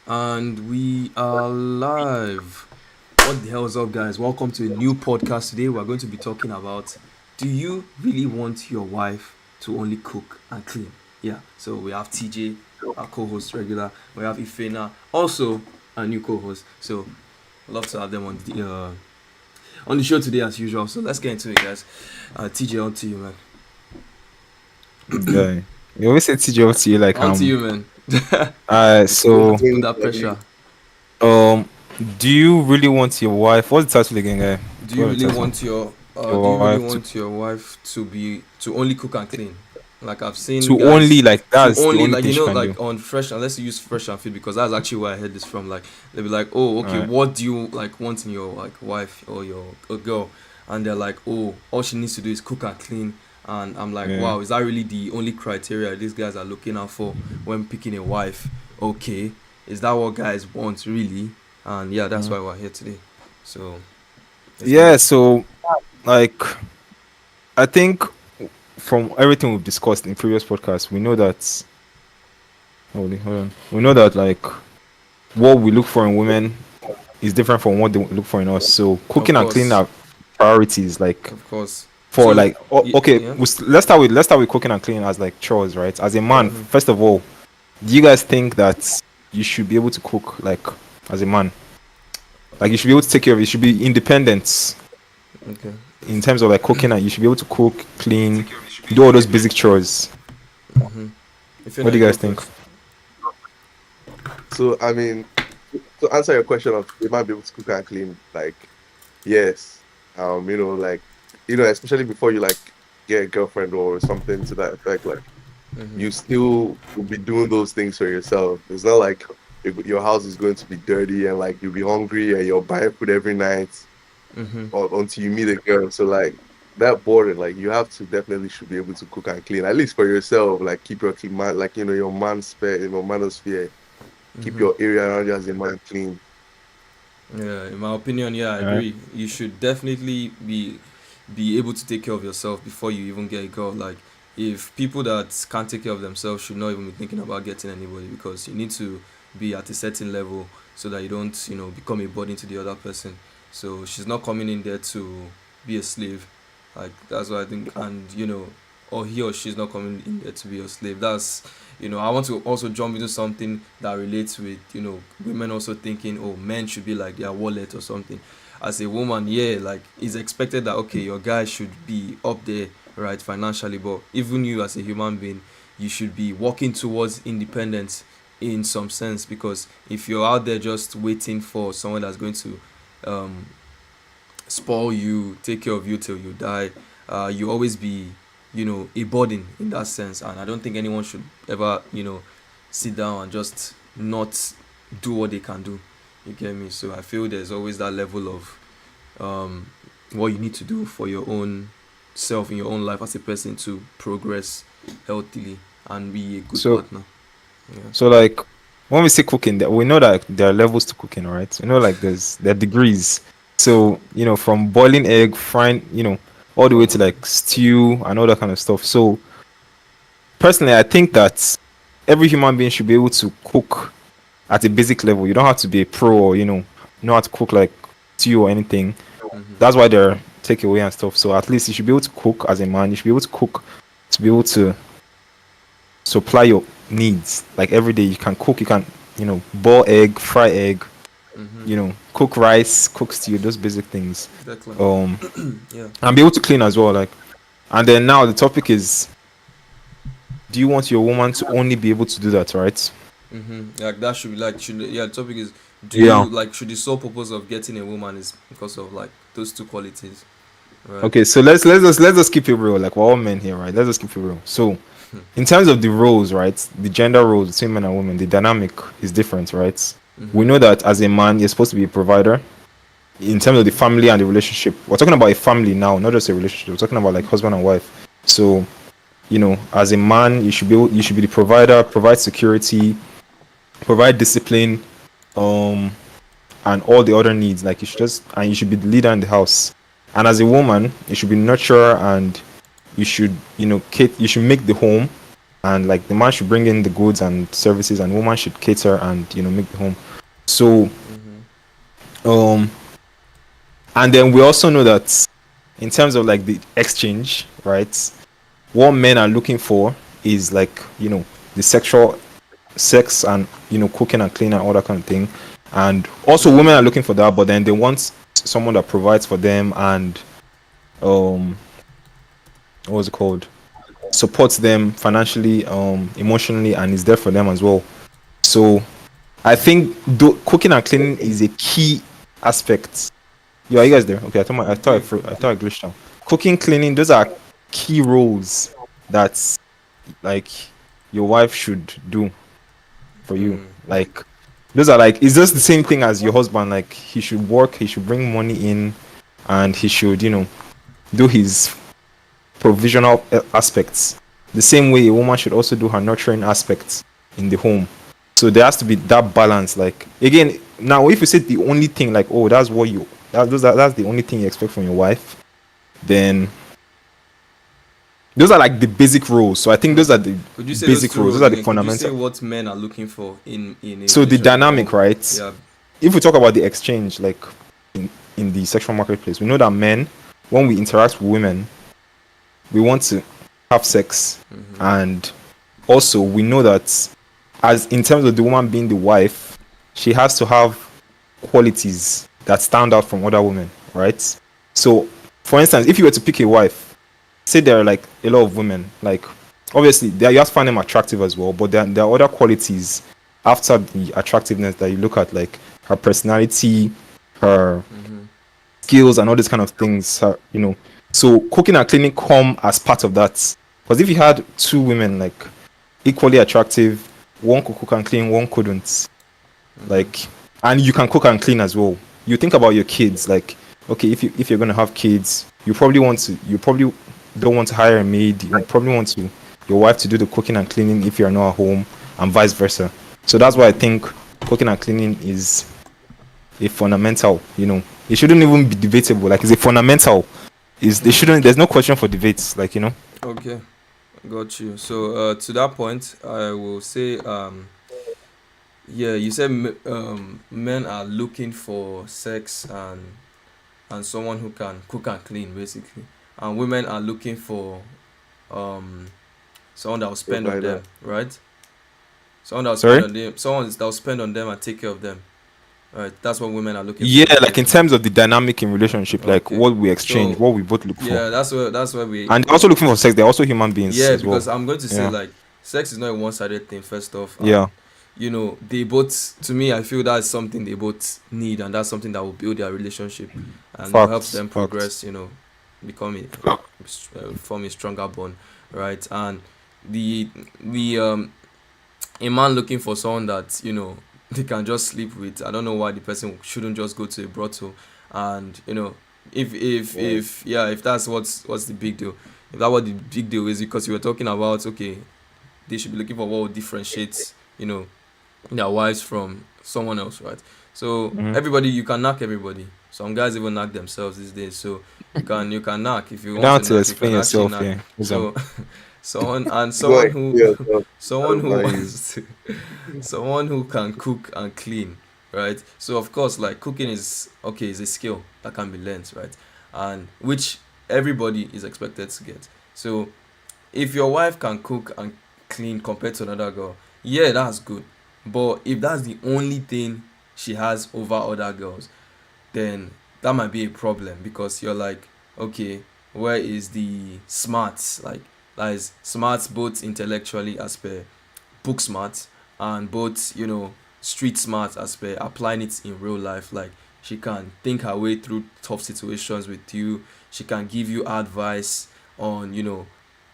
And we are live. What the hell is up, guys? Welcome to a new podcast. Today, we're going to be talking about, do you really want your wife to only cook and clean? Yeah, so we have TJ, our co host regular. We have Ifena, also a new co host. So, I'd love to have them on the show today, as usual. So, let's get into it, guys. TJ, on to you, man. Guy. You always say TJ to you like On to you, man. so Put Nothing that pressure. um do you really want your wife, what's the title again, guy? Do you What the really title? want your do you Your really wife want your wife to only cook and clean? Like I've seen to guys only, like, to that's the only, only like, thing she can do. like on fresh, unless you use fresh and fit, because that's actually where I heard this from. Like they'll be like, oh, okay, Alright. what do you like want in your like wife or your a girl? And they're like, oh, all she needs to do is cook and clean. And I'm like, Yeah. wow, is that really the only criteria these guys are looking out for when picking a wife? Okay, is that what guys want really? And yeah, that's Mm. why we're here today. So let's get Yeah, it. so, like, I think from everything we've discussed in previous podcasts, we know that hold on. We know that, like, what we look for in women is different from what they look for in us. So Of cooking and cleaning course, are priorities, like, of course. for, So, like, okay, yeah. let's start with cooking and cleaning as, like, chores, right? As a man, Mhm. first of all, do you guys think that you should be able to cook, like, as a man? Like, you should be able to take care of it. You should be independent Okay. in terms of, like, cooking, and you should be able to cook, clean, do all those basic chores. Mhm. If you're What not, do you you go guys think? first. So to answer your question of they might be able to cook and clean, like yes, like especially before you like get a girlfriend or something to that effect, like Mhm. you still will be doing those things for yourself. It's not like your house is going to be dirty and like you'll be hungry and you're buying food every night Mhm. or until you meet a girl. So like that border, like you have to definitely should be able to cook and clean at least for yourself. Like keep your clean man, like your man spare, manosphere. Keep Mhm. your area around you as a man clean. Yeah, in my opinion, yeah, I All right. agree. You should definitely be able to take care of yourself before you even get a girl. Like, if people that can't take care of themselves should not even be thinking about getting anybody, because you need to be at a certain level so that you don't, become a burden to the other person. So she's not coming in there to be a slave. Like, that's what I think. And, or he or she's not coming in there to be a slave. That's, I want to also jump into something that relates with, women also thinking, oh, men should be like their wallet or something. As a woman, yeah, like it's expected that, okay, your guy should be up there, right, financially, but even you as a human being, you should be working towards independence in some sense, because if you're out there just waiting for someone that's going to um, spoil you, take care of you till you die, you always be, a burden in that sense. And I don't think anyone should ever, sit down and just not do what they can do. You get me? So I feel there's always that level of um, what you need to do for your own self in your own life as a person to progress healthily and be a good So, partner. Yeah. like, when we say cooking, we know that there are levels to cooking, right? We know, like, there are degrees. So, from boiling egg, frying, all the way to, like, stew and all that kind of stuff. So, personally, I think that every human being should be able to cook at a basic level. You don't have to be a pro, or, know how to cook, like, stew or anything. Mm-hmm. That's why they're takeaway and stuff. So at least you should be able to cook as a man. You should be able to cook to be able to supply your needs. Like, every day you can cook. You can, boil egg, fry egg, Mm-hmm. cook rice, cook stew, those basic things. Exactly. Um, Yeah. and be able to clean as well. Like, and then now the topic is: do you want your woman to only be able to do that, right? Like that should be like should yeah. The topic is, do Yeah. you like should the sole purpose of getting a woman is because of like those two qualities, right? Okay, so let's just keep it real. Like, we're all men here, right? Let's just keep it real. So, in terms of the roles, right, the gender roles between men and women, the dynamic is different, right? We Mm-hmm. know that as a man, you're supposed to be a provider in terms of the family and the relationship. We're talking about a family now, not just a relationship. We're talking about, like, husband and wife. So, as a man, you should be the provider, provide security, provide discipline, um, and all the other needs. Like, you should be the leader in the house. And as a woman, you should be nurturer, and you should, you should make the home. and like the man should bring in the goods and services, and woman should cater and make the home. So Mm-hmm. um, and then we also know that in terms of like the exchange, right? What men are looking for is like the sexual sex and cooking and cleaning and all that kind of thing, and also women are looking for that, but then they want someone that provides for them and um what's it called, supports them financially, emotionally, and is there for them as well. So I think cooking and cleaning is a key aspect. Yeah, are you guys there? Okay, I thought I glitched out. Cooking, cleaning, those are key roles that like your wife should do for you. Mm. Like those are like it's just the same thing as your husband. Like he should work, he should bring money in, and he should do his provisional aspects. The same way a woman should also do her nurturing aspects in the home. So there has to be that balance. Like again, now if you say the only thing like that's what you that's the only thing you expect from your wife, then those are like the basic rules. So I think those are the Could you say those basic two rules. Those roles are the again? Could you say fundamental. what men are looking for in a So the relationship? dynamic, right? Yeah. If we talk about the exchange, like in the sexual marketplace, we know that men, when we interact with women, we want to have sex, Mm-hmm. and also we know that as in terms of the woman being the wife, she has to have qualities that stand out from other women, right? So, for instance, if you were to pick a wife, say there are like a lot of women, like obviously you have to find them attractive as well, but there are other qualities after the attractiveness that you look at, like her personality, her Mm-hmm. skills, and all these kind of things. So cooking and cleaning come as part of that. Because if you had two women like equally attractive, one could cook and clean, one couldn't, Mm-hmm. like, and you can cook and clean as well. You think about your kids, like, okay, if you're gonna have kids, you probably don't want to hire a maid. You probably want your wife to do the cooking and cleaning if you're not at home, and vice versa. So that's why I think cooking and cleaning is a fundamental. It shouldn't even be debatable. Like, it's a fundamental. Is they shouldn't. There's no question for debates. Like. Okay, got you. So to that point, I will say yeah, you said men are looking for sex and someone who can cook and clean basically, and women are looking for um someone that will spend on Provider. them, right? Someone that will spend Sorry. on them, someone that will spend on them and take care of them. Right, that's what women are looking for Yeah, like in basically. terms of the dynamic in relationship, like Okay, what we exchange, so what we both look for, yeah, that's where we and they're also looking for sex. They're also human beings yeah, as well. because I'm going to say Yeah. like sex is not a one-sided thing first off, Yeah. and they both, to me, I feel that's something they both need, and that's something that will build their relationship and will help Facts. them Facts. progress, become form a stronger bond, right? And the a man looking for someone that they can just sleep with. I don't know why the person shouldn't just go to a brothel, and Yeah. if that's what's the big deal. If that what the big deal is, because you were talking about, okay, they should be looking for what differentiates their wives from someone else, right? So Hmm. everybody, you can knock everybody. Some guys even knock themselves these days. So you can knock if you You want don't to have to knock. You explain can actually yourself knock. here. So Go someone ahead. who Yeah, so I someone don't who mind you. wants to, someone who can cook and clean, right? So of course, like, cooking is okay, is a skill that can be learned, right? And which everybody is expected to get. So if your wife can cook and clean compared to another girl, yeah, that's good. But if that's the only thing she has over other girls, then that might be a problem, because you're like, okay, where is the smarts? Like, that is smarts both intellectually as per book smart, and both street smart as per applying it in real life. Like, she can think her way through tough situations with you. She can give you advice on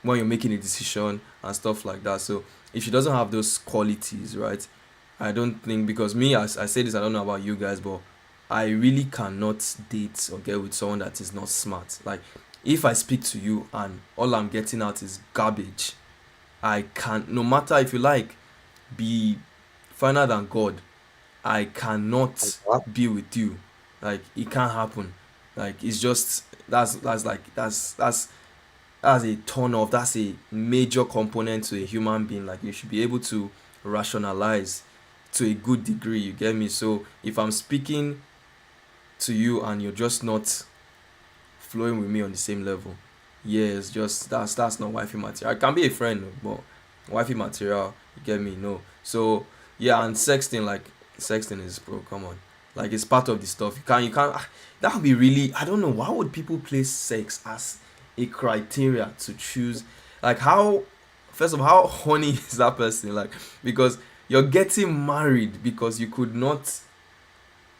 when you're making a decision and stuff like that. So if she doesn't have those qualities, right, I don't think, because me, as I say this, I don't know about you guys, but I really cannot date or get with someone that is not smart. Like, if I speak to you and all I'm getting out is garbage, I can't, no matter, if you like, be finer than God, I cannot What? be with you. Like, it can't happen. Like, it's just, that's like that's that's a turn off. That's a major component to a human being. Like you should be able to rationalize to a good degree. You get me? So if I'm speaking to you and you're just not flowing with me on the same level, yeah, it's just that's not wifey material. I can be a friend, but wifey material, you get me? No. So yeah, and sexting is, bro. Come on, like it's part of the stuff. You can't. That would be really. I don't know. Why would people place sex as a criteria to choose? Like how, first of all, how horny is that person? Like because you're getting married because you could not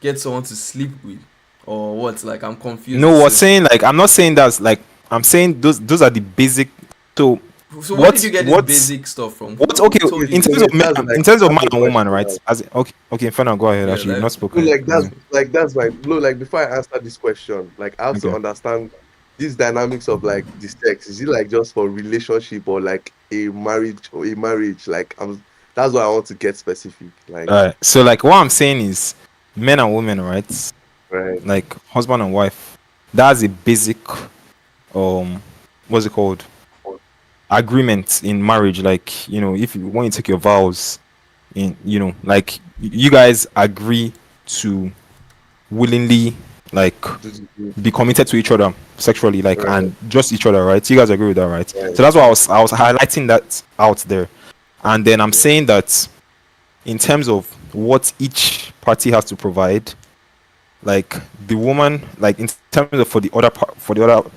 get someone to sleep with, or what? Like I'm confused. No, what's saying like I'm not saying that's like I'm saying those are the basic. So So where did what's you get this what's basic stuff from? what's Who okay told you in terms this? of man, That's like in terms of that's man the and woman, question. right? As okay, okay, fine, go ahead. Yeah, Actually, you've like not No, spoken. like that's my no. Like before I answer this question, like I have to Okay. understand these dynamics of like the sex. Is it like just for relationship or like a marriage or a marriage? Like that's what I want to get specific. Like All right. So like what I'm saying is men and women, right? right. Like husband and wife. That's a basic um what's it called? Agreement in marriage. Like, if you want to take your vows in, like you guys agree to willingly like be committed to each other sexually, like, Right, and just each other, right? You guys agree with that, right? right. So that's why I was highlighting that out there. And then I'm Yeah. saying that in terms of what each party has to provide, like the woman, like in terms of for the other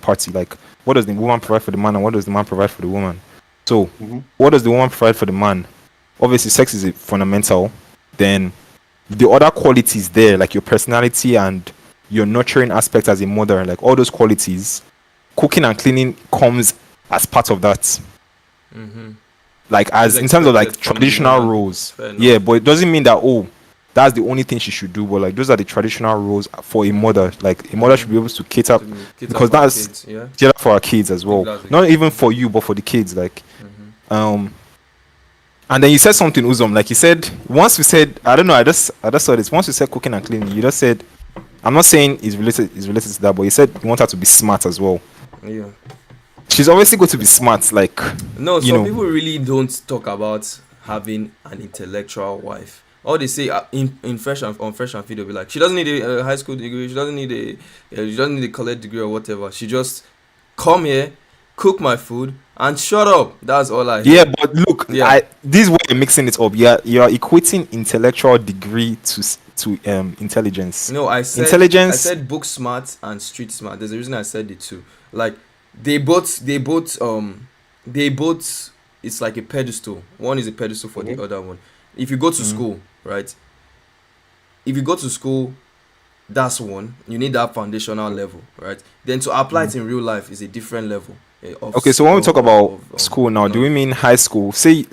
party, like what does the woman provide for the man and what does the man provide for the woman? So Mhm. what does the woman provide for the man? Obviously sex is a fundamental. Then the other qualities there, like your personality and your nurturing aspect as a mother, like all those qualities, cooking and cleaning comes as part of that. Mm-hmm. Like It's as in terms of expected like from the traditional woman. roles. Fair Yeah, enough. but it doesn't mean that, oh, that's the only thing she should do. But like those are the traditional roles for a mother. Like a mother should Mm-hmm. be able to cater, To cater because for our that's kids, yeah. cater for our kids as I think well. that's a Not good even thing. for you, but for the kids. Like Mm-hmm. um and then you said something, Uzom. Like you said, once we said, I don't know, I just saw this. Once you said cooking and cleaning, you just said, I'm not saying it's related to that, but you said you want her to be smart as well. Yeah. She's obviously going to be smart, like, No, you some know. people really don't talk about having an intellectual wife. All they say in fresh and on fresh and fit, they'll be like, she doesn't need a high school degree, she doesn't need a college degree or whatever. She just come here, cook my food, and shut up. That's all I Yeah, hear. but look, Yeah. I this is why you're mixing it up. Yeah, you are equating intellectual degree to intelligence. No, I Intelligence. said book smart and street smart. There's a reason I said the two. Like they both it's like a pedestal. One is a pedestal for the Mhm. other one. If you go to Mm, school, right? If you go to school, that's one. You need that foundational level, right? Then to apply mm. it in real life is a different level of Okay, s- so when we talk about of school now, do we knowledge. mean high school? Say,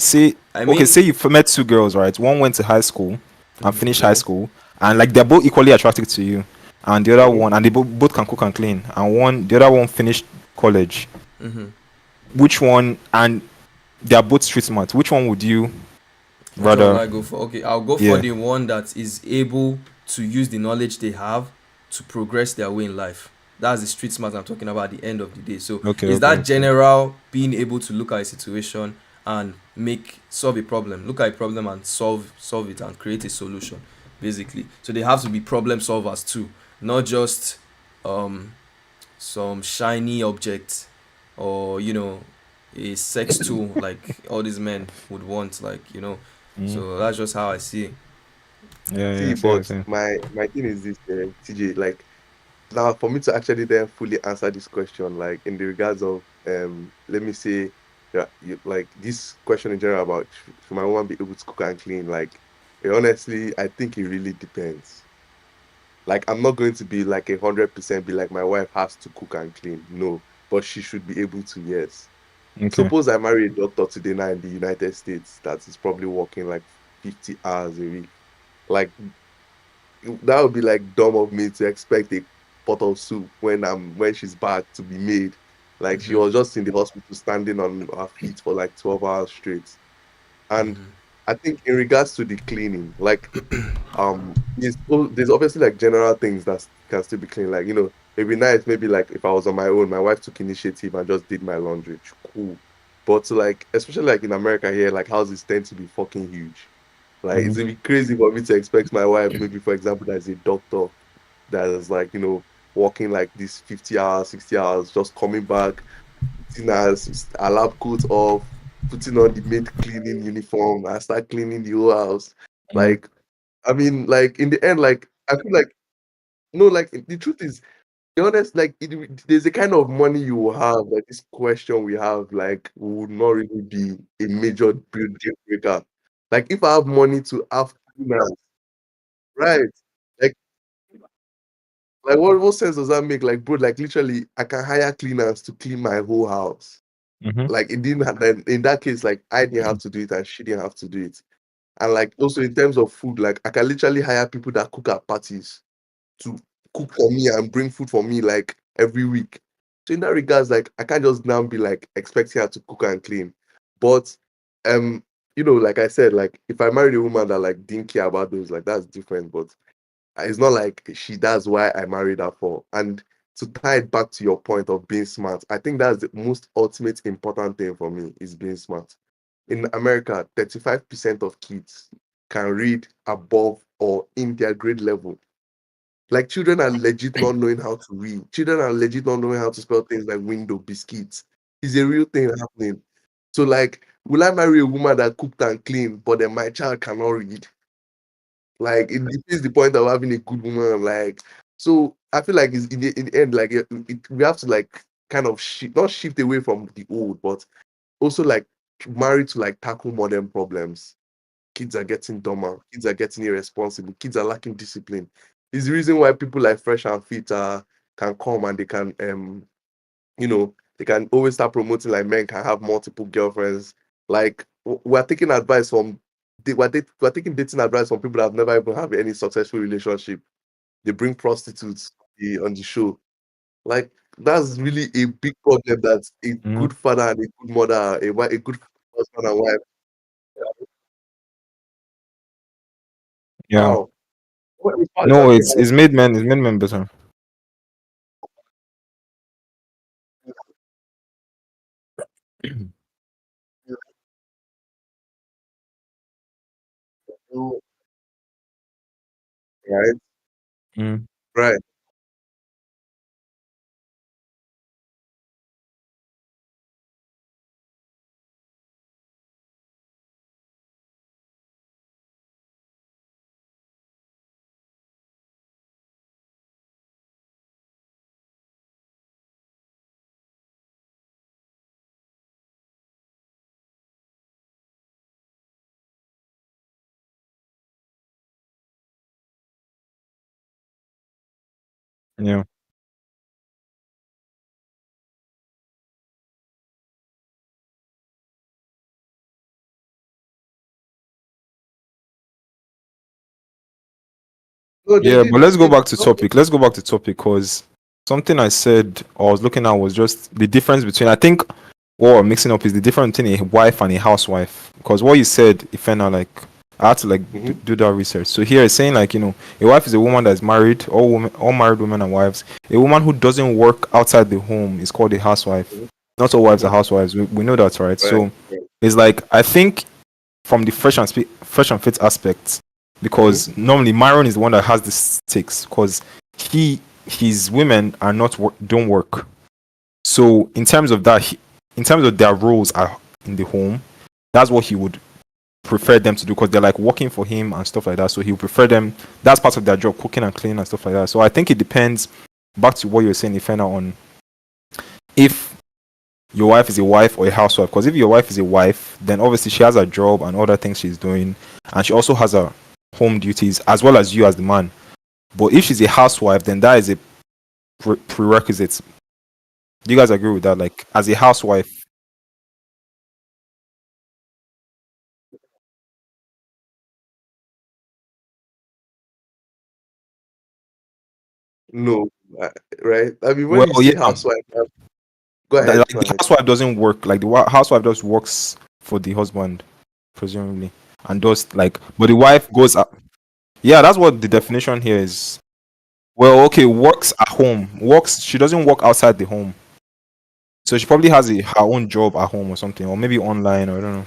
I okay, mean, say you met two girls, right? One went to high school and mhm, finished high Mhm. school, and like they're both equally attractive to you, and the other Mhm. one, and they both can cook and clean, and the other one finished college. mhm. Which one? And they're both street smart. Which one would you Which one will rather? I go for? Okay, I'll go for Yeah. the one that is able to use the knowledge they have to progress their way in life. That's the street smart I'm talking about at the end of the day. So Okay. is Okay. that Okay. general being able to look at a situation and solve a problem, look at a problem and solve it and create a solution, basically. So they have to be problem solvers too, not just um some shiny object or a sex tool like all these men would want, Mm. so that's just how I see it. Yeah. See, Yeah. Same. but Same. my thing is this, TJ. Like now, for me to actually then fully answer this question, like in the regards of let me say, yeah, like this question in general about should my woman be able to cook and clean? Like, honestly, I think it really depends. Like, I'm not going to be like 100% be like my wife has to cook and clean. No, but she should be able to. Yes. Okay. Suppose I marry a doctor today now in the United States that is probably working like 50 hours a week. Like that would be like dumb of me to expect a pot of soup when she's back to be made. Like she Mm-hmm. was just in the hospital standing on her feet for like 12 hours straight. And Mm-hmm. I think in regards to the cleaning, like there's obviously like general things that can still be clean. Like, it'd be nice maybe like if I was on my own, my wife took initiative and just did my laundry. Cool. But to like, especially like in America here, like houses tend to be fucking huge. Like it's Mhm. gonna be crazy for me to expect my wife, maybe for example, that's a doctor that is like, working like this 50 hours, 60 hours, just coming back, putting her lab coat off, putting on the maid cleaning uniform, and start cleaning the whole house. Mhm. Like, I mean, like in the end, like I feel like no, like the truth is, the honest, like there's a kind of money you will have, like this question we have, like would not really be a major deal breaker. Like if I have money to have cleaners, right? Like like what sense does that make? Like, bro, like literally I can hire cleaners to clean my whole house. Mhm. Like it didn't then in that case, like I didn't have to do it and she didn't have to do it. And like also in terms of food, like I can literally hire people that cook at parties to cook for me and bring food for me like every week. So in that regards, like I can't just now be like expecting her to cook and clean. But um, like I said, like if I married a woman that like didn't care about those, like that's different. But it's not like that's why I married her for. And to tie it back to your point of being smart, I think that's the most ultimate important thing for me is being smart. In America, 35% of kids can read above or in their grade level. Like children are legit not knowing how to read. Children are legit not knowing how to spell things like window, biscuits. It's a real thing happening. So like, will I marry a woman that cooked and cleaned, but then my child cannot read? Like it defeats the point of having a good woman. Like so, I feel like it's in the end, like we have to like kind of not shift away from the old, but also like marry to like tackle modern problems. Kids are getting dumber. Kids are getting irresponsible. Kids are lacking discipline. It's the reason why people like Fresh and Fit can come and they can they can always start promoting like men can have multiple girlfriends. Like we're taking advice from we're taking dating advice from people that have never even had any successful relationship. They bring prostitutes on the show. Like that's really a big problem that a Mhm. good father and a good mother, a good husband and wife. Yeah. How? What is part No, exactly it's made men better. how? Right? Mm. Right. Yeah. No, they Yeah, did. but let's go It, back to topic. Let's go back to topic because something I said or I was looking at was just the difference between I think what we're mixing up is the difference between a wife and a housewife. Because what you said, Ifena, like I had to like Mhm. do that research. So here it's saying like, a wife is a woman that is married, all married women and wives. A woman who doesn't work outside the home is called a housewife. Mhm. Not all wives are Mhm. housewives. We know that, right? Right. So Right. it's like I think from the fresh and fit aspect Mhm. because normally Myron is the one that has the stakes because his women are not don't work. So in terms of that, in terms of their roles are in the home, that's what he would prefer them to do because they're like working for him and stuff like that. So he would prefer them. That's part of their job, cooking and cleaning and stuff like that. So I think it depends. Back to what you're saying, Ifena, on if your wife is a wife or a housewife. Because if your wife is a wife, then obviously she has a job and other things she's doing, and she also has her home duties as well as you as the man. But if she's a housewife, then that is a prerequisite. Do you guys agree with that? Like as a housewife, No. uh, Right. I mean, when well, you yeah, say housewife, go that, ahead. like Go the ahead. housewife doesn't work. Like the housewife just works for the husband, presumably, and does like, but the wife goes. Yeah, that's what the definition here is. Well, okay, works at home. Works. She doesn't work outside the home, so she probably has her own job at home or something, or maybe online. Or I don't know.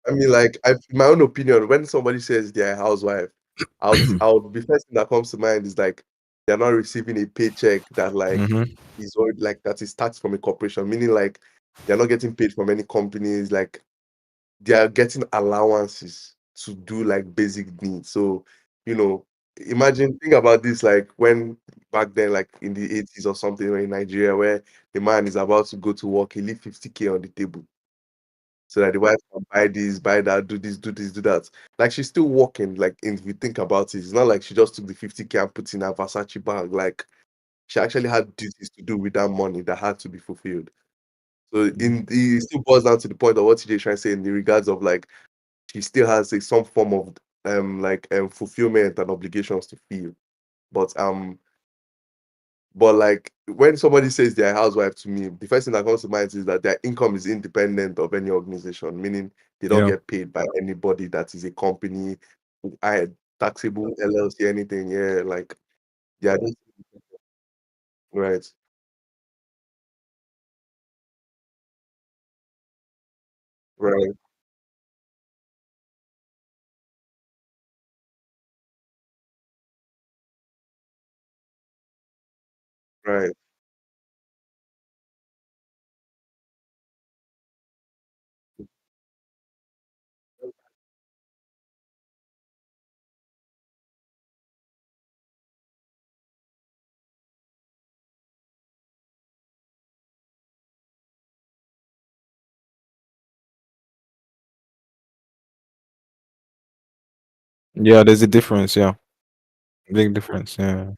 I mean, like, in my own opinion, when somebody says they're a housewife, I would be first thing that comes to mind is like they're not receiving a paycheck that like Mm-hmm. is already like that is taxed from a corporation, meaning like they're not getting paid from any companies, like they are getting allowances to do like basic needs. So, you know, think about this like when back then, like in the 80s or something, or in Nigeria, where the man is about to go to work, he leave 50K on the table so that the wife can buy this, buy that, do this, do this, do that. Like she's still working. Like if you think about it, it's not like she just took the 50K and put in a Versace bag. Like she actually had duties to do with that money that had to be fulfilled. So it still boils down to the point of what TJ is trying to say in the regards of like she still has some form of fulfillment and obligations to feel. But like when somebody says they're a housewife to me, the first thing that comes to mind is that their income is independent of any organization, meaning they don't Yeah. get paid by anybody that is a company, I taxable LLC, anything. Yeah, like yeah, right, right, right. Yeah, there's a difference. Yeah, big difference. Yeah.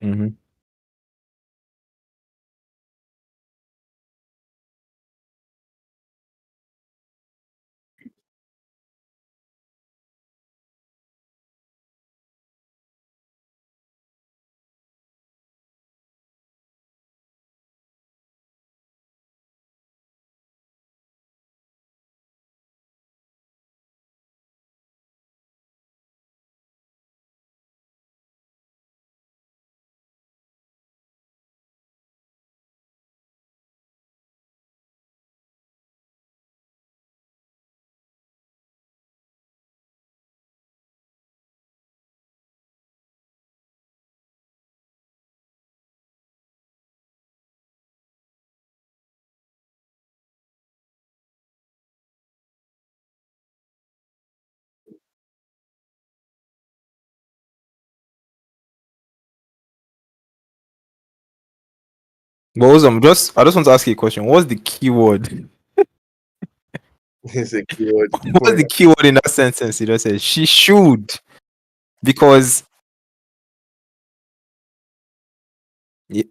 Mm-hmm. But also, I just want to ask you a question. What's the keyword? It's a keyword. What's the keyword in that sentence? You just said she should because yeah,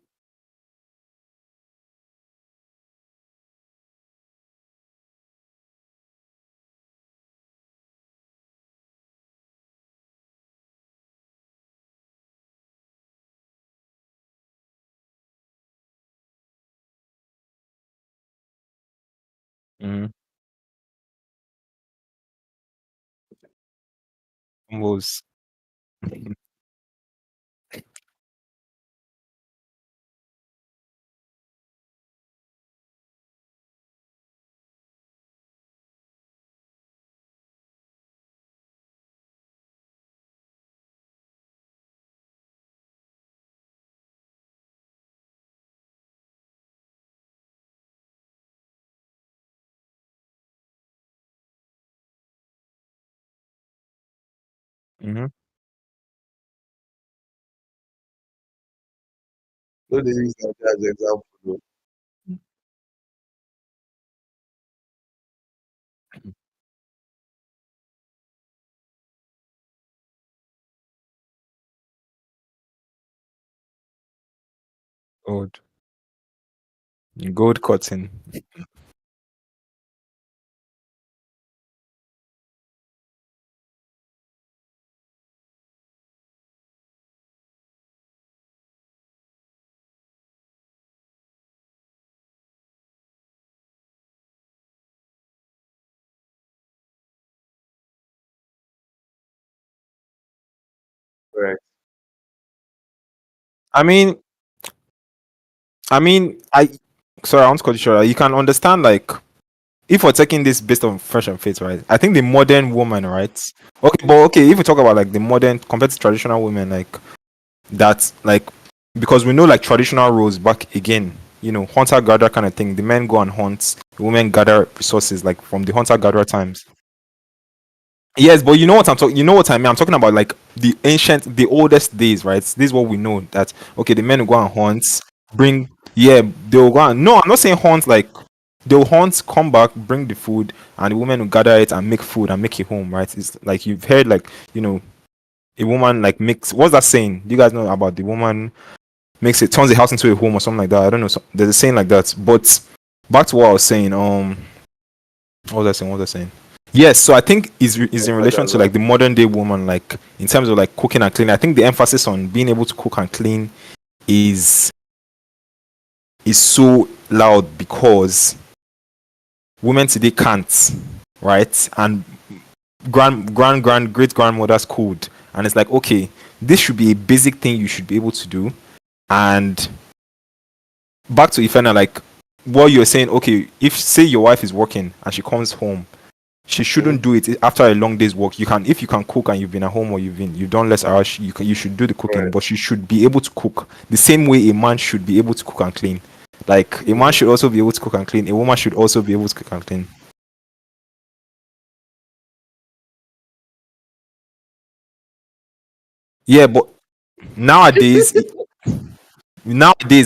mm, was mm-hmm. No, they use that as example. Though. Gold. Gold cotton. Right. I mean, I sorry, I want to cut you short. You can understand, like, if we're taking this based on fresh and fit, right? I think the modern woman, right? Okay, but okay, if we talk about like the modern compared to traditional women, like that, like, because we know like traditional roles back again, hunter gatherer kind of thing. The men go and hunt, the women gather resources like from the hunter gatherer times. Yes, but you know what I'm talking. You know what I mean. I'm talking about like the ancient, the oldest days, right? This is what we know that okay, the men will go and hunt, bring, yeah, they'll go and no, I'm not saying hunt like they'll hunt, come back, bring the food, and the women will gather it and make food and make it home, right? It's like you've heard like a woman like makes what's that saying? Do you guys know about the woman makes it turns the house into a home or something like that? I don't know. There's a saying like that. But back to what I was saying. What was I saying? What was I saying? Yes, so I think is in relation to like the modern day woman, like in terms of like cooking and cleaning. I think the emphasis on being able to cook and clean is so loud because women today can't, right? And great grandmothers could, and it's like okay, this should be a basic thing you should be able to do. And back to Ifena, like what you're saying, okay, if say your wife is working and she comes home, she shouldn't do it after a long day's work. You can, if you can cook and you've been at home or you've done less hours, you should do the cooking. Right. But she should be able to cook the same way a man should be able to cook and clean. Like a man should also be able to cook and clean. A woman should also be able to cook and clean. Yeah, but nowadays,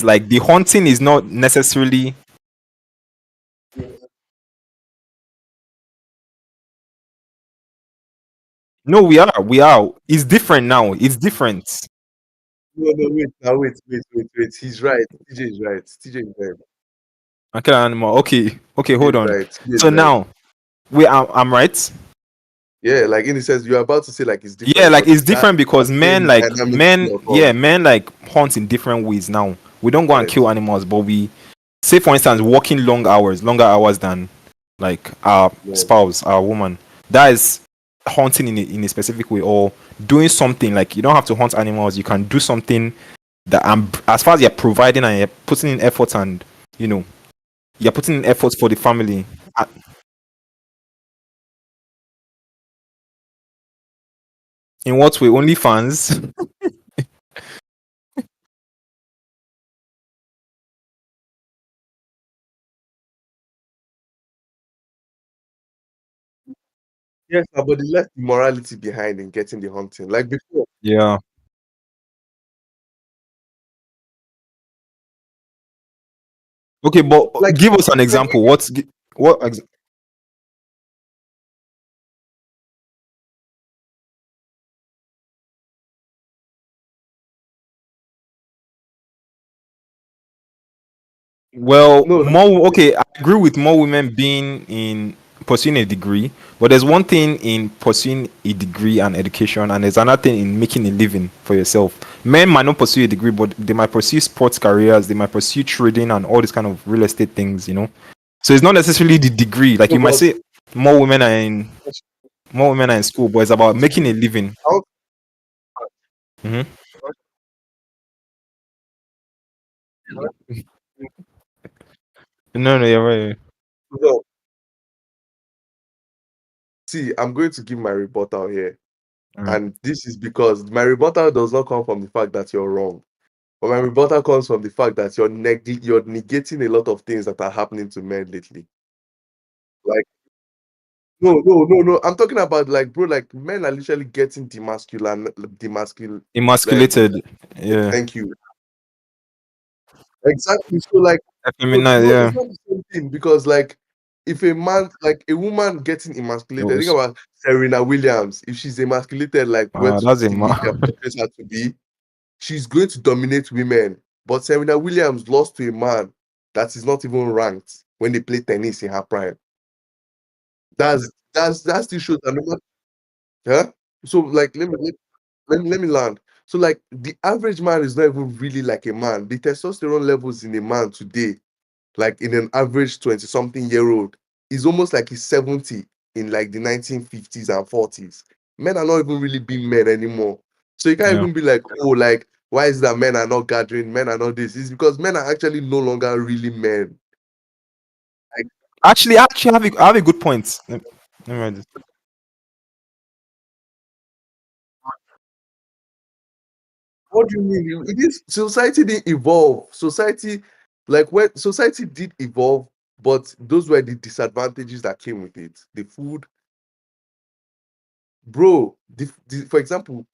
like the hunting is not necessarily. No, we are. It's different now. It's different. No, no, wait, now wait. He's right. TJ is right. TJ is right. Okay, animal. Okay, TJ hold is on. right. TJ So is right. now, I'm right. Yeah, like in the sense you're about to say like it's Yeah, different, like but it's that different because same dynamic still occurs. men like hunt in different ways now. We don't go and Right. kill animals, but we say for instance working longer hours than like our Yeah. spouse, our woman. That is hunting in a specific way, or doing something like you don't have to hunt animals. You can do something that as far as you're providing and you're putting in effort and you know you're putting in efforts for the family. Uh, In what way? Only fans. Yes, but the less morality behind in getting the hunting. Like before, Yeah. Okay, but like give us an like example. What Well, no, like more okay. I agree with more women being in pursuing a degree, but there's one thing in pursuing a degree and education, and there's another thing in making a living for yourself. Men might not pursue a degree, but they might pursue sports careers, they might pursue trading and all these kind of real estate things. So it's not necessarily the degree. Like no, you might but say, more women are in more women are in school, but it's about making a living. how Hmm. No, no, you're right. no, see, I'm going to give my rebuttal here. Alright. And this is because my rebuttal does not come from the fact that you're wrong. But my rebuttal comes from the fact that you're negating a lot of things that are happening to men lately. Like, no. I'm talking about like, bro, like men are literally getting demasculine. Um, Emasculated. Yeah. thank you. Exactly. So like, so Effeminate, no, yeah. it's not the same thing because like, if a man, like a woman getting It emasculated, think was about Serena Williams. If she's emasculated, like what that's a the media portrays her to be, she's going to dominate women. But Serena Williams lost to a man that is not even ranked when they play tennis in her prime. That still shows that no matter, huh? So like let me land. So like the average man is not even really like a man. The testosterone levels in a man today, like in an average 20 something year old, is almost like he's 70 in like the 1950s and 40s. Men are not even really being men anymore. So you can't Yeah. even be like, oh, like, why is that men are not gathering, men are not this? It's because men are actually no longer really men. Like, Actually, I have a good point. Let me write this. what do you mean? It is society didn't evolve. Society, like when society did evolve, but those were the disadvantages that came with it. The food, bro. For example,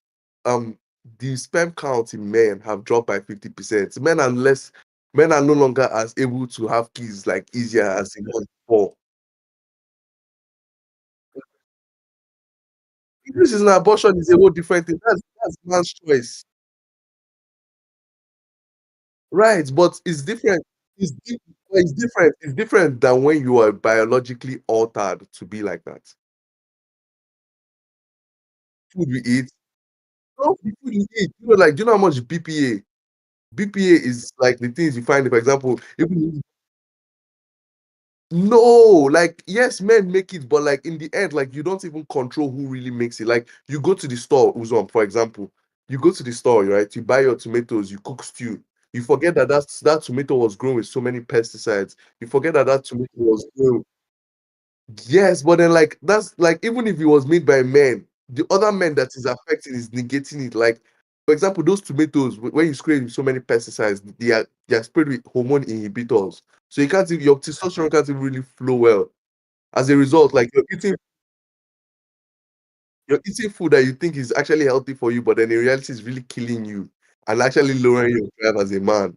um the sperm count in men have dropped by 50%. Men are no longer as able to have kids like easier as it was before. This is an abortion is a whole different thing. That's man's choice. Right, but it's different. It's different. It's different than when you are biologically altered to be like that. Food we eat. No, the food you eat. Like, do you know how much BPA? BPA is like the things you find, for example, even no, like yes, men make it, but like in the end, like you don't even control who really makes it. Like you go to the store, Uzom, for example, you go to the store, right? You buy your tomatoes, you cook stew. You forget that that tomato was grown with so many pesticides. You forget that that tomato was grown. Yes, but then like that's like even if it was made by men, the other men that is affecting is negating it. Like, for example, those tomatoes when you spray with so many pesticides, they are sprayed with hormone inhibitors. So you can't your testosterone can't even really flow well. As a result, like you're eating food that you think is actually healthy for you, but then in reality is really killing you and actually lowering your drive as a man.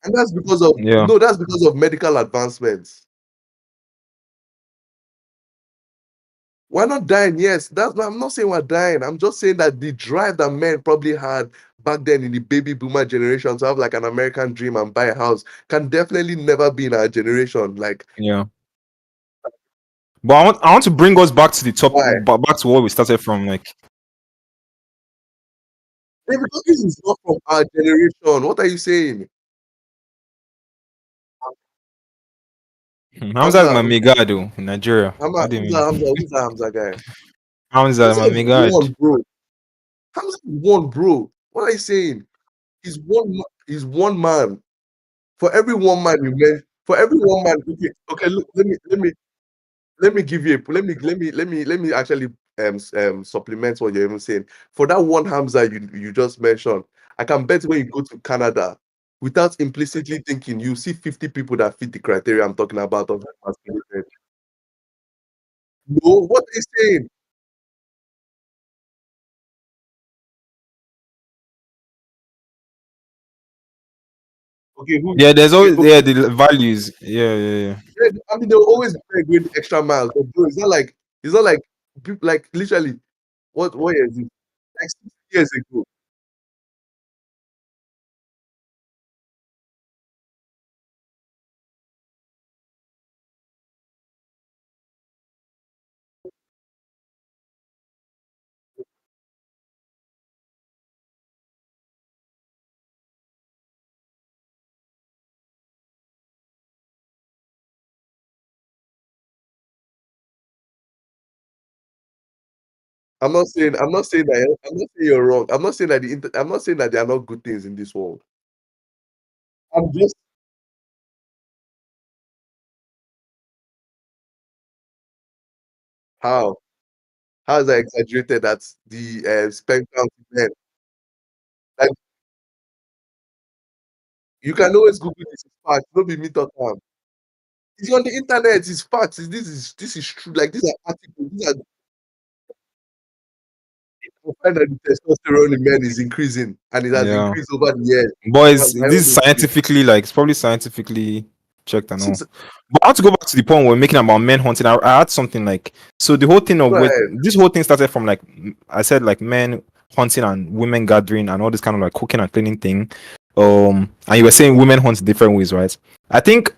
And that's because of Yeah. no, that's because of medical advancements. We're not dying, yes. I'm not saying we're dying. I'm just saying that the drive that men probably had back then in the baby boomer generation to have like an American dream and buy a house can definitely never be in our generation. Like, Yeah. But I want to bring us back to the top, why? back to what we started from. Like, David Hawkins is not from our generation. What are you saying? Hamza is Hamza, my mega though in Nigeria. Hamza, What do you Hamza, mean? Hamza, who's that Hamza guy? Hamza is Hamza my is mega. one, bro. Hamza is one, bro. What are you saying? He's one man. For every one man you mention, for every one man, okay, look, let me give you a let me actually supplement what you're even saying. For that one Hamza you just mentioned, I can bet when you go to Canada, without implicitly thinking, you see 50 people that fit the criteria I'm talking about of masculinity. No, what are you saying? Okay, who? Yeah, there's Okay, always okay. the values. Yeah. Yeah, I mean, they'll always be going the extra mile. But bro, it's not like people like literally what year is it? Like 6 years ago. I'm not saying you're wrong. I'm not saying that there are not good things in this world. I'm just how how is that exaggerated that the spend count men like you can always Google this is fact, don't be me talk am. It's on the internet, it's facts. This is true. Like these are articles, these are you find that the testosterone in men is increasing and it has Yeah. increased over the years. But That's my this own is opinion. scientifically, like, it's probably scientifically checked and all. So, But I want to go back to the point we're making about men hunting. I had something like so the whole thing of go with ahead. this whole thing started from like I said like men hunting and women gathering and all this kind of like cooking and cleaning thing. And you were saying women hunt different ways, right? I think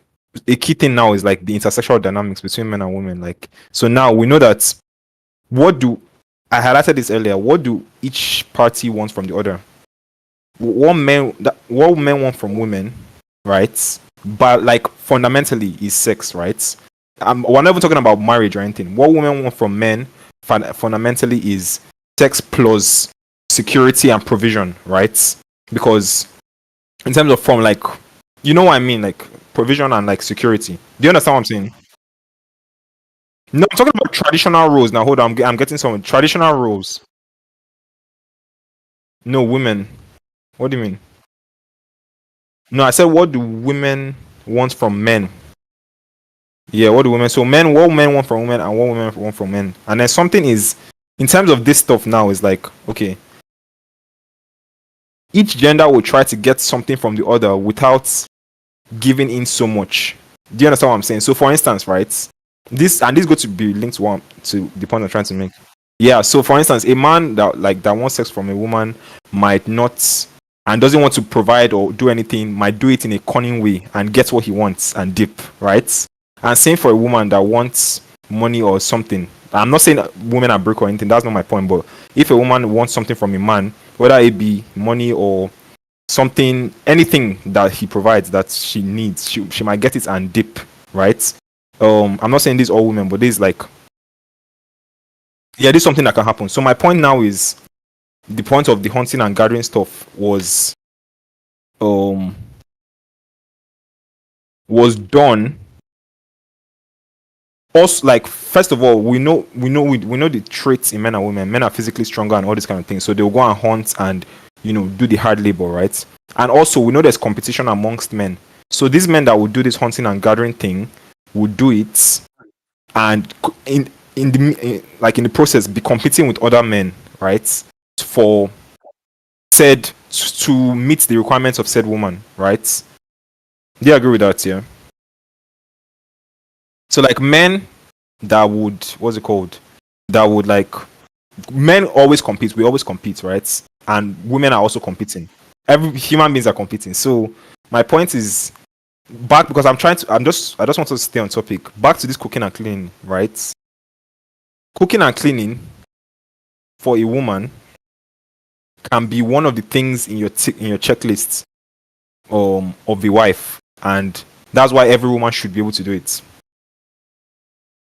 a key thing now is like the intersexual dynamics between men and women. Like so now we know that what do I highlighted this earlier, what do each party want from the other? What men want from women, right? But like fundamentally is sex, right? We're not even talking about marriage or anything. What women want from men fundamentally is sex plus security and provision, right? Because in terms of from like, you know what I mean, like provision and like security. Do you understand what I'm saying? No, I'm talking about traditional roles. Now, hold on, I'm getting some traditional roles. No, women. What do you mean? No, I said, what do women want from men? Yeah, what do women? So men, what men want from women, and what women want from men. And then something is, in terms of this stuff now, is like, okay, each gender will try to get something from the other without giving in so much. Do you understand what I'm saying? So, for instance, right, this going to be linked to one to the point I'm trying to make. Yeah. So, for instance, a man that wants sex from a woman might not and doesn't want to provide or do anything might do it in a cunning way and get what he wants and dip, right? And same for a woman that wants money or something. I'm not saying that women are broke or anything. That's not my point. But if a woman wants something from a man, whether it be money or something, anything that he provides that she needs, she might get it and dip, right? I'm not saying this all women, but this is like, yeah, this is something that can happen. So my point now is the point of the hunting and gathering stuff um was done. Also, like first of all, we know the traits in men and women. Men are physically stronger and all these kind of things, so they'll go and hunt and do the hard labor, right? And also we know there's competition amongst men. So these men that would do this hunting and gathering thing would do it and like in the process be competing with other men, right? For said to meet the requirements of said woman, right? Do you agree with that? Yeah. So like men that would what's it called? That would like men always compete. We always compete, right? And women are also competing. Every human beings are competing. So my point is back because I just want to stay on topic. Back to this cooking and cleaning, right? Cooking and cleaning for a woman can be one of the things in your checklist of a wife, and that's why every woman should be able to do it.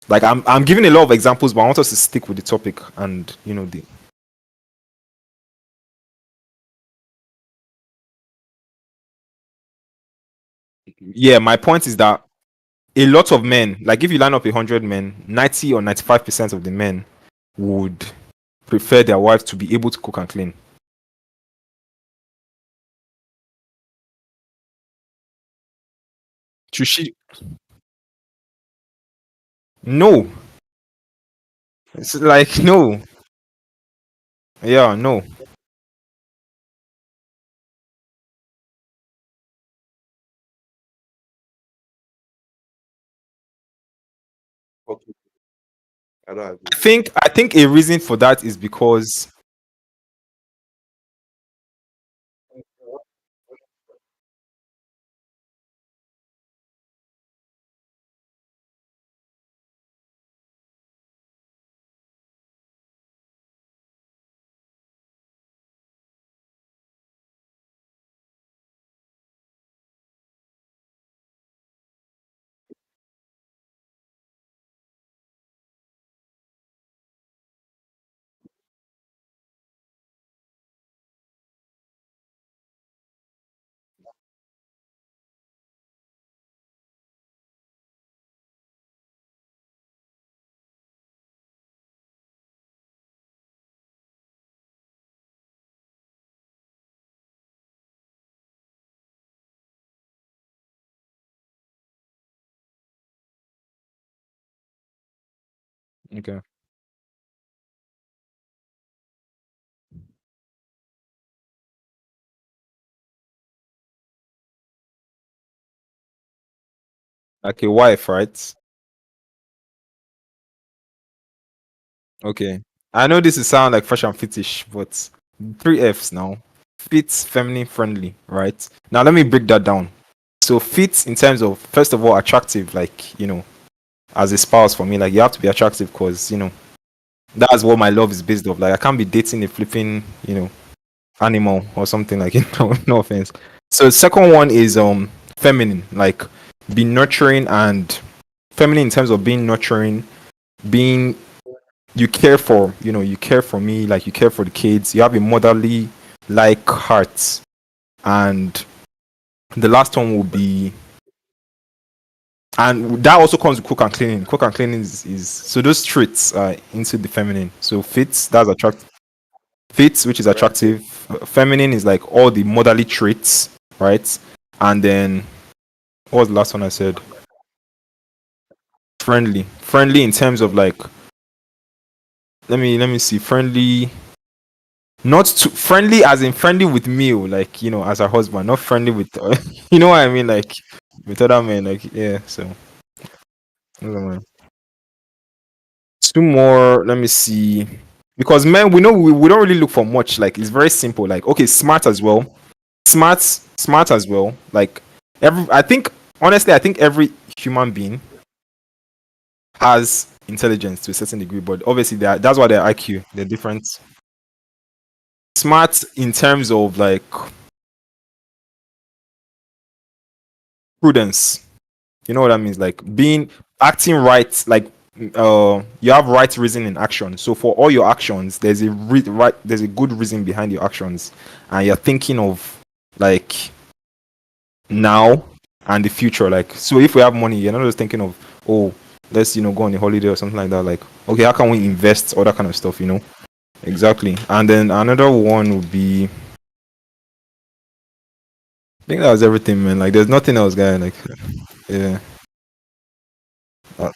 Like I'm giving a lot of examples, but I want us to stick with the topic and the yeah. My point is that a lot of men, like if you line up 100 men, 90 or 95% of the men would prefer their wives to be able to cook and clean. Should she? No, it's like no. Yeah, no. Okay, I don't agree. I think a reason for that is because okay. like a wife, right? Okay. I know this is sound like fashion fetish, but three F's now. Fit, feminine, friendly, right? Now let me break that down. So fit in terms of first of all attractive, like as a spouse for me, like you have to be attractive because that's what my love is based off. Like I can't be dating a flipping, animal or something like it. No offense. So the second one is feminine, like be nurturing and feminine in terms of being nurturing, being you care for you care for me, like you care for the kids, you have a motherly like heart. And the last one will be, and that also comes with cook and cleaning. Cook and cleaning is so those traits are into the feminine. So fits, that's attractive. Fits, which is Right. attractive. Feminine is like all the motherly traits, right? And then what was the last one I said? Friendly. Friendly in terms of like, let me see. Friendly, not too friendly as in friendly with me, like as a husband, not friendly with you know what I mean, like with other men, like yeah. So those are mine. Two more. Let me see. Because men, we know we don't really look for much. Like it's very simple. Like okay, smart as well. Smart as well. Like I think honestly, I think every human being has intelligence to a certain degree, but obviously that's why they're IQ. They're different. Smart in terms of like prudence. You know what that means? Like being acting right, like you have right reason in action. So for all your actions, there's a good reason behind your actions, and you're thinking of like now and the future. Like so, if we have money, you're not just thinking of oh let's go on a holiday or something like that. Like okay, how can we invest, all that kind of stuff, Exactly. And then another one would be, I think that was everything, man. Like there's nothing else, guy. Like yeah. Uh,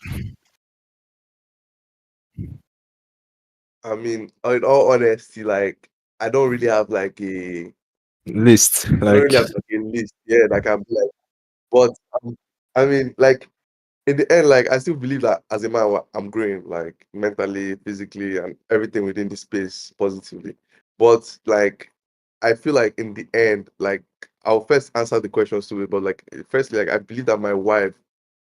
I mean, in all honesty, like I don't really have like a list I don't like really have like a list. Yeah, like I'm like, but I mean, like in the end, like I still believe that as a man, I'm growing, like mentally, physically, and everything within the space positively. But like, I feel like in the end, like I'll first answer the questions to it. But like, firstly, like I believe that my wife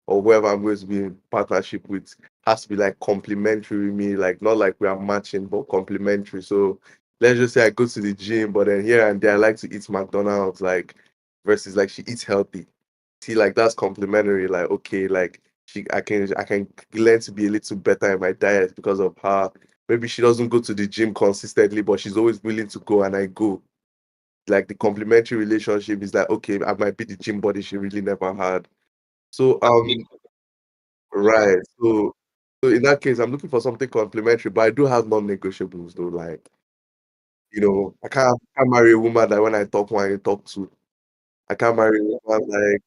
or whoever I'm going to be in partnership with has to be like complementary with me, like not like we are matching, but complementary. So let's just say I go to the gym, but then here and there I like to eat McDonald's, like versus like she eats healthy. See, like that's complimentary. Like, okay, like I can learn to be a little better in my diet because of her. Maybe she doesn't go to the gym consistently, but she's always willing to go and I go. Like the complementary relationship is like, okay, I might be the gym body she really never had. So right. So in that case, I'm looking for something complimentary, but I do have non-negotiables though. Like, I can't marry a woman that when I talk one, you talk two. I can't marry a woman like,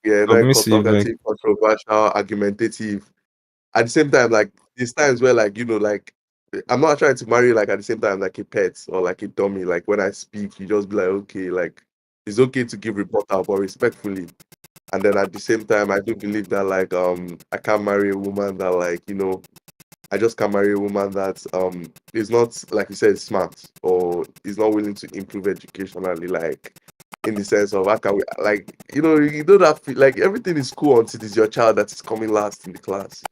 yeah, very submissive, like talkative, controversial, argumentative. At the same time, like there's times where like like I'm not trying to marry like at the same time like a pet or like a dummy. Like when I speak, you just be like, okay, like it's okay to give rebuttal, but respectfully. And then at the same time, I do believe that like I can't marry a woman that like I just can't marry a woman that is not like you said smart or is not willing to improve educationally, like in the sense of how can we like you know that like everything is cool until it's your child that is coming last in the class.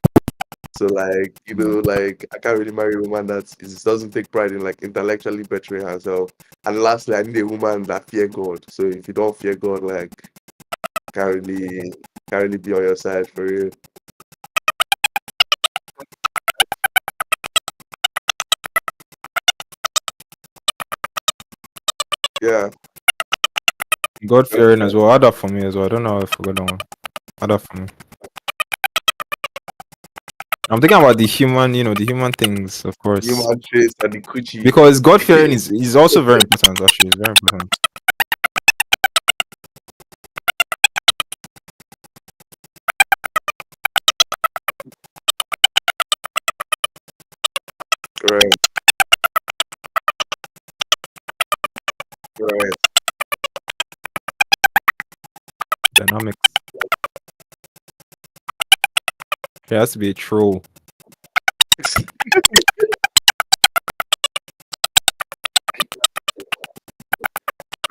So like, like I can't really marry a woman that doesn't take pride in like intellectually bettering herself. And lastly, I need a woman that fear God. So if you don't fear God, like can't really can't really be on your side for real. Yeah. God fearing as well. Add that for me as well. I don't know how I forgot that one. Add that for me. I'm thinking about the human, the human things, of course. Human traits and the coochie. Because God fearing is also very important, actually. It's very important. Right, right. Dynamics. It has to be a troll.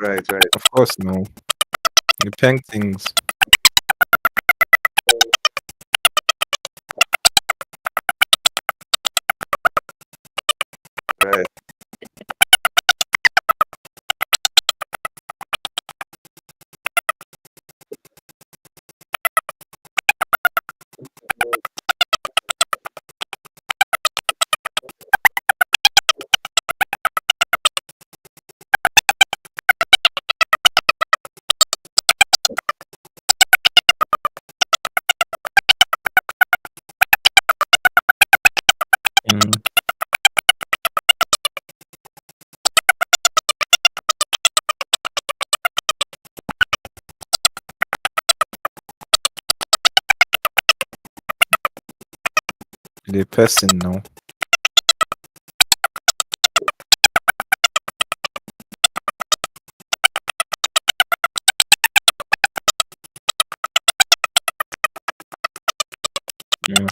Right, right. Of course, no. The peng things. Right. Mm. The person, no. Yeah.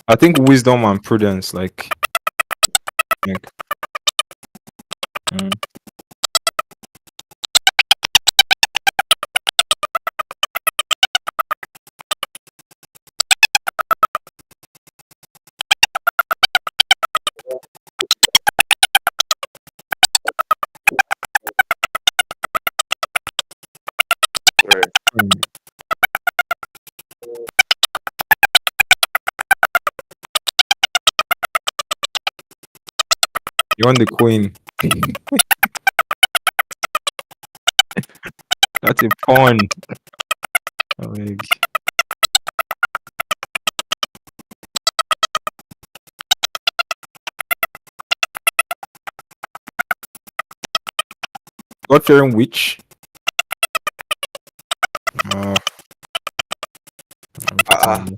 I think wisdom and prudence, like, mm. Right. Mm. You want the queen. That's a pawn. Oh, like, God fearing witch. Uh, I'm Ah, putting-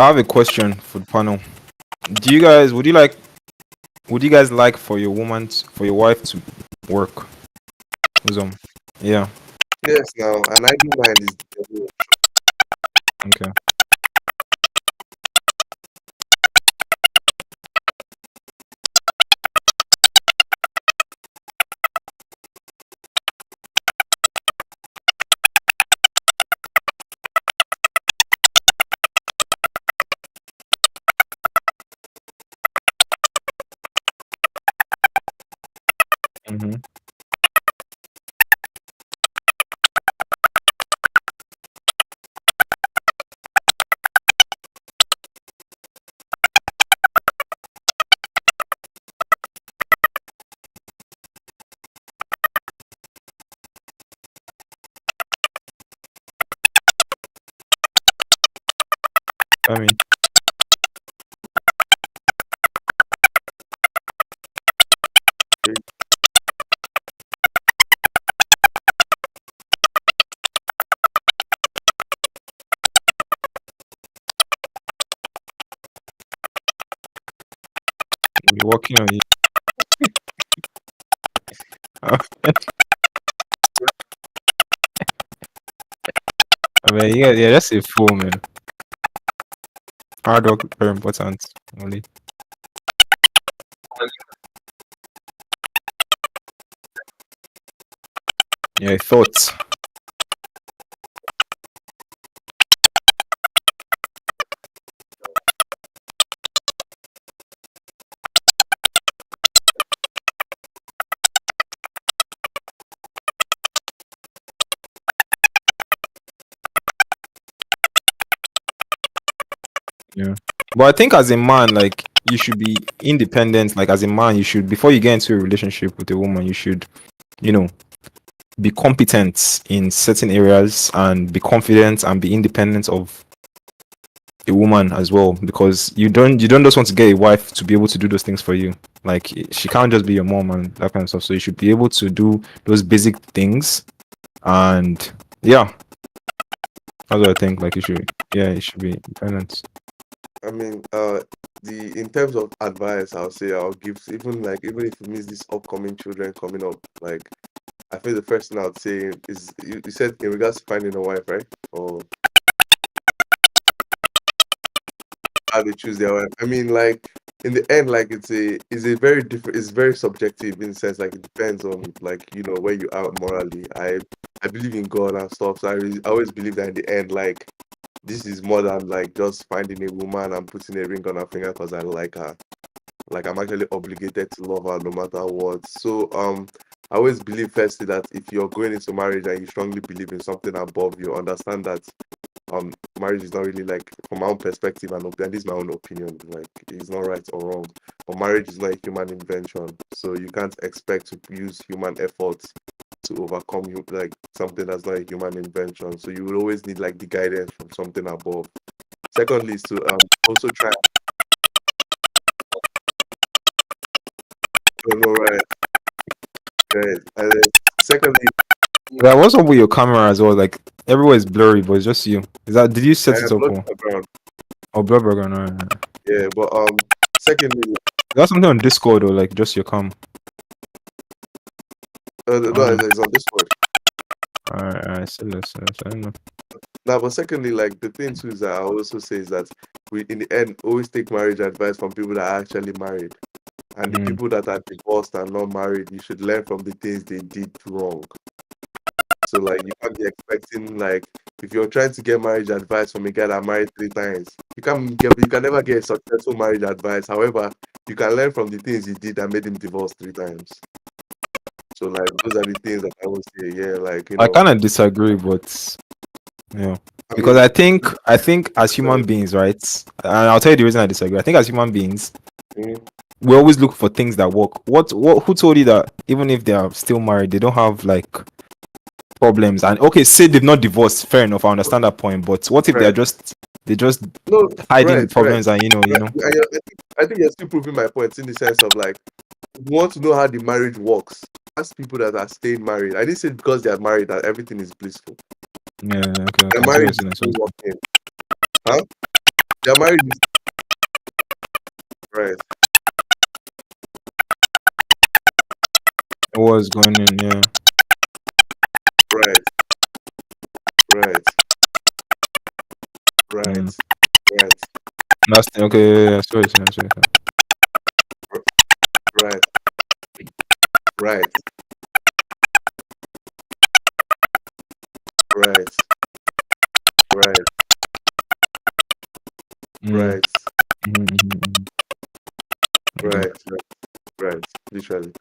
I have a question for the panel. Would you guys like for your for your wife to work? Uzom. Yeah. Yes, now an idle mind is Okay. Mm-hmm. I mean, we're working on it. I mean, yeah, that's a fool, man. Hard work very important. Only. Yeah, thoughts. Yeah. But I think as a man, like you should be independent. Like as a man, you should before you get into a relationship with a woman, you should, you know, be competent in certain areas and be confident and be independent of a woman as well. Because you don't just want to get a wife to be able to do those things for you. Like she can't just be your mom and that kind of stuff. So you should be able to do those basic things. And yeah, that's what I think. Like you should, yeah, you should be independent. I mean, the in terms of advice, I'll say I'll give even if it means these upcoming children coming up, like I feel the first thing I'd say is you said in regards to finding a wife, right? Or how they choose their wife. I mean, like in the end, like it's a very different, it's very subjective in the sense like it depends on like where you are morally. I believe in God and stuff, so I always believe that in the end, like this is more than like just finding a woman and putting a ring on her finger because I like her. Like I'm actually obligated to love her no matter what. So I always believe firstly that if you're going into marriage and you strongly believe in something above you, understand that marriage is not really like from my own perspective and this is my own opinion, like it's not right or wrong. But marriage is not a human invention. So you can't expect to use human efforts to overcome you like something that's not a human invention. So you will always need like the guidance from something above. Secondly is to also try right. Right. And then secondly, Yeah, what's up with your camera as well? Like everywhere is blurry, but it's just you. Is that did you set I it have up blood or background. blur background? Alright. Yeah, but secondly, That's something on Discord or like just your cam. no, it's on Discord. Alright, so I don't know. Now, but secondly, like the thing too is that I also say is that we in the end always take marriage advice from people that are actually married. And the people that are divorced and not married, you should learn from the things they did wrong. So like you can't be expecting like if you're trying to get marriage advice from a guy that married 3 times, you can never get successful marriage advice. However, you can learn from the things he did that made him divorce 3 times. So like those are the things that I would say, yeah, like I kind of disagree, but yeah, because I think as human beings, right? And I'll tell you the reason I disagree. I think as human beings, we always look for things that work. What? Who told you that even if they are still married, they don't have like problems? And okay, say they've not divorced. Fair enough, I understand that point. But what if they're just hiding problems and you know? I think you're still proving my point in the sense of like, if you want to know how the marriage works, ask people that are staying married. I didn't say because they are married that everything is blissful. Yeah, okay. The marriage is still working. Huh? Their marriage is right, What's going on? Yeah. right, right, Mm. right, right, Last thing. Okay. Yeah, yeah, sorry, sorry, sorry. right, right, right, right, Mm. right, Mm-hmm, mm-hmm. Okay. right, right, literally.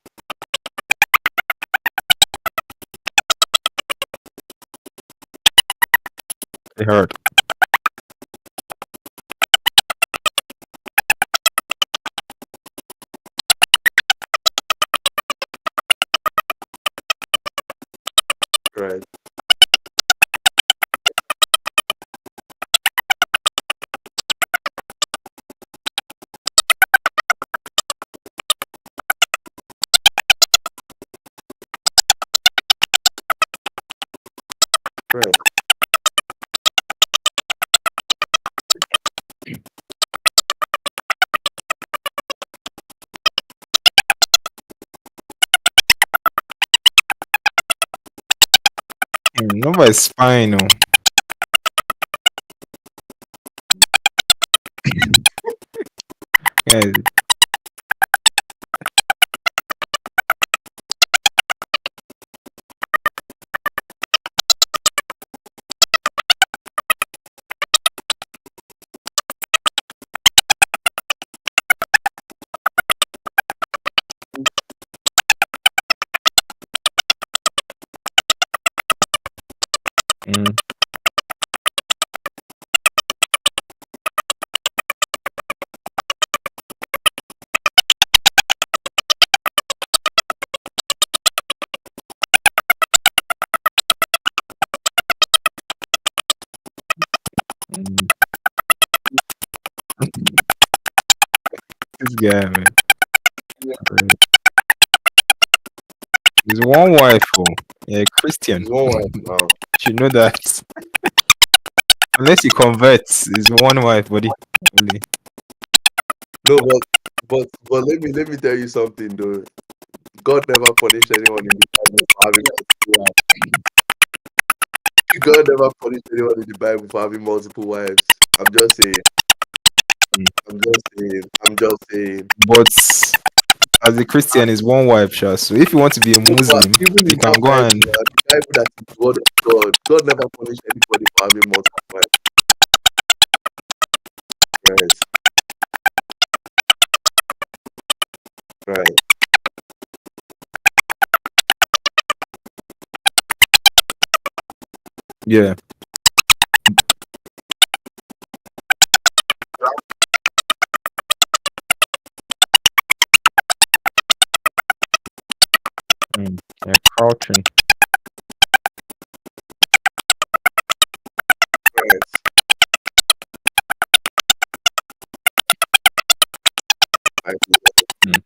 It hurt. Right, right. Number is fine. Oh. Yeah. Mm. Mm. This guy, man. There's one wife. Oh. Yeah, Christian. It's one wife now. You know that. Unless he converts, it's one wife, buddy. Only. No, but let me tell you something though. God never punished anyone in the Bible for having multiple wives. God never punished anyone in the Bible for having multiple wives. I'm just saying. Mm. I'm just saying. I'm just saying. But as a Christian, is one wife, sure. So if you want to be a But Muslim, even you in can that go Bible, and. the Bible that is the word of God, God never punished anybody for having multiple wives. Right, right, Yeah. Mm. Yeah, crouching. right. I do. Mm.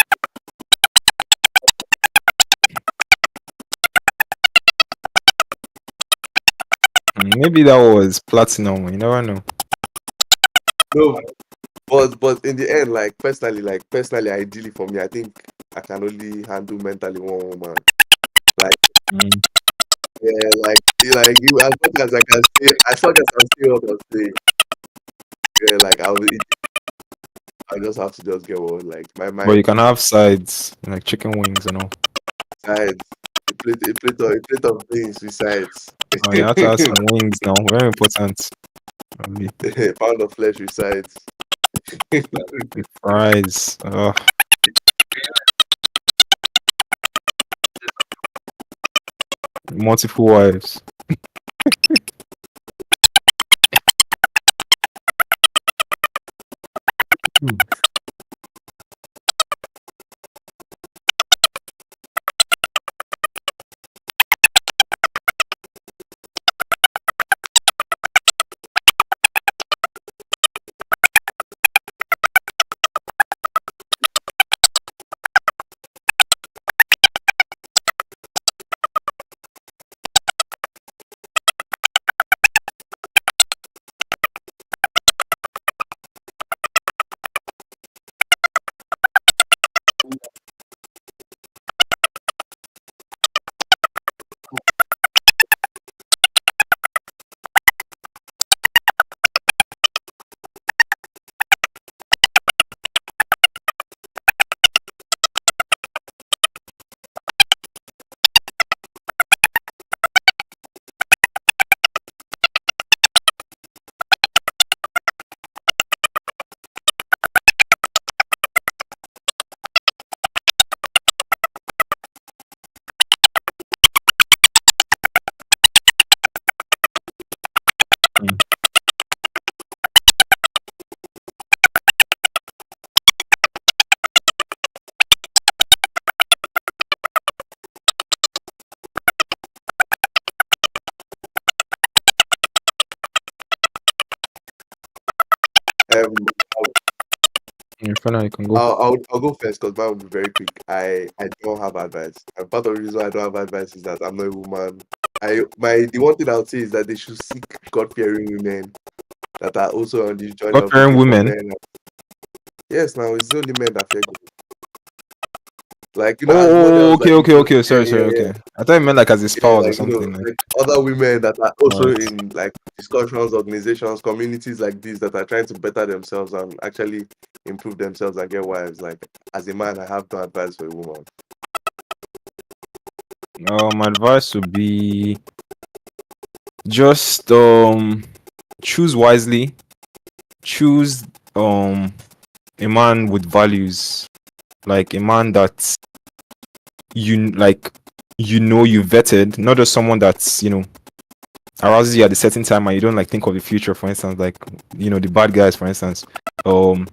Maybe that was platinum. You never know. No, but in the end, like personally, ideally for me, I think I can only handle mentally one woman. Like Mm. yeah, like you as much as I can say, as much as I'm still on say, yeah, like I just have to just get one. Like But my you can have sides like chicken wings and all. sides, a plate of beans with sides, Oh, you have to have some wings now. Very important. Only a pound of flesh with sides. with fries. Multiple wives. Hmm. Um, For now, you can go. I'll go first because mine will be very quick. I don't have advice, and part of the reason why I don't have advice is that I'm not a woman. The one thing I would say is that they should seek God-fearing women that are also on this journey of God-fearing looking for women. men. Yes, now it's only men that fear God. Like as models, like Okay. Sorry. yeah. Okay. I thought you meant like as a Yeah, spouse or like something. like other women that are also Alright. in like discussions, organizations, communities like this that are trying to better themselves and actually improve themselves and get wives. Like as a man, I have no advice for a woman. My advice would be just choose wisely. Choose a man with values, like a man that you you vetted, not just someone that's arouses you at a certain time and you don't like think of the future, for instance, like the bad guys, for instance.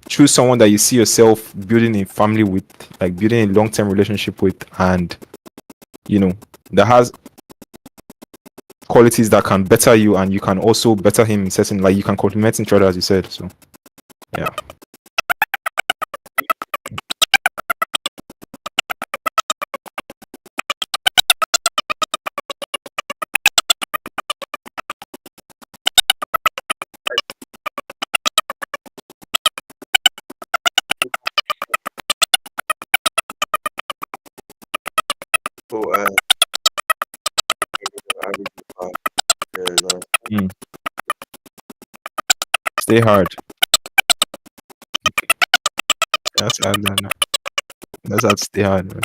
Choose someone that you see yourself building a family with, like building a long-term relationship with, and that has qualities that can better you and you can also better him in certain, like you can complement each other, as you said. So yeah. So yeah, no. Stay hard. That's hard. That's how to stay hard, man.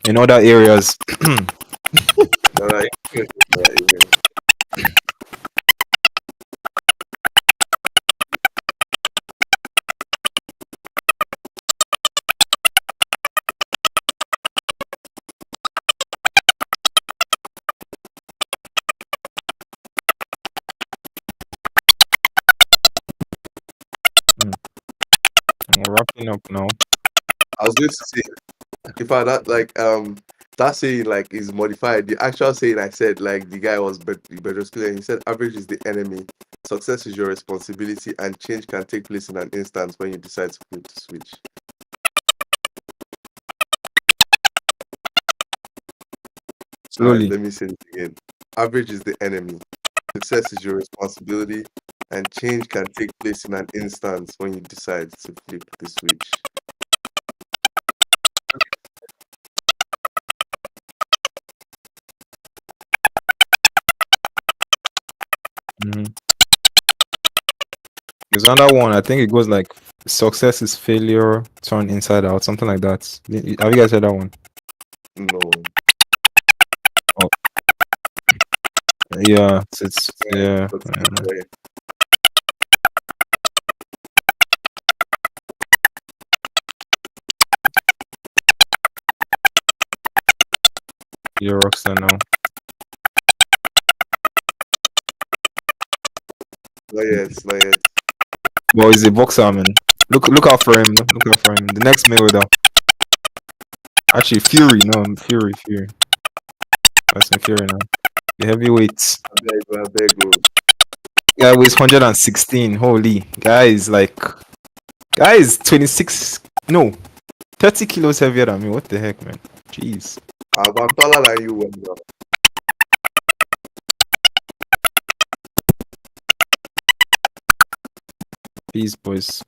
In other areas. No, like, yeah. We're wrapping up now. I was going to say, if I that like that saying like is modified. The actual saying I said like the guy was Bedros. He said average is the enemy. Success is your responsibility, and change can take place in an instant when you decide to flip the switch. All right, Slowly. let me say it again. Average is the enemy. Success is your responsibility, and change can take place in an instant when you decide to flip the switch. There's another one. I think it goes like success is failure turned inside out, something like that. Have you guys heard that one? No. Yeah, it's yeah. You're a rockstar now. Not yet. Well, he's a boxer, man. Look out for him. Look out for him. The next Mayweather. Actually, Fury. No, Fury. That's in Fury now. The heavyweights. I beg, bro. Guy weighs 116. Holy. Guy is 26. No, 30 kilos heavier than me. What the heck, man? Jeez. I'm taller than you, bro. Peace, boys.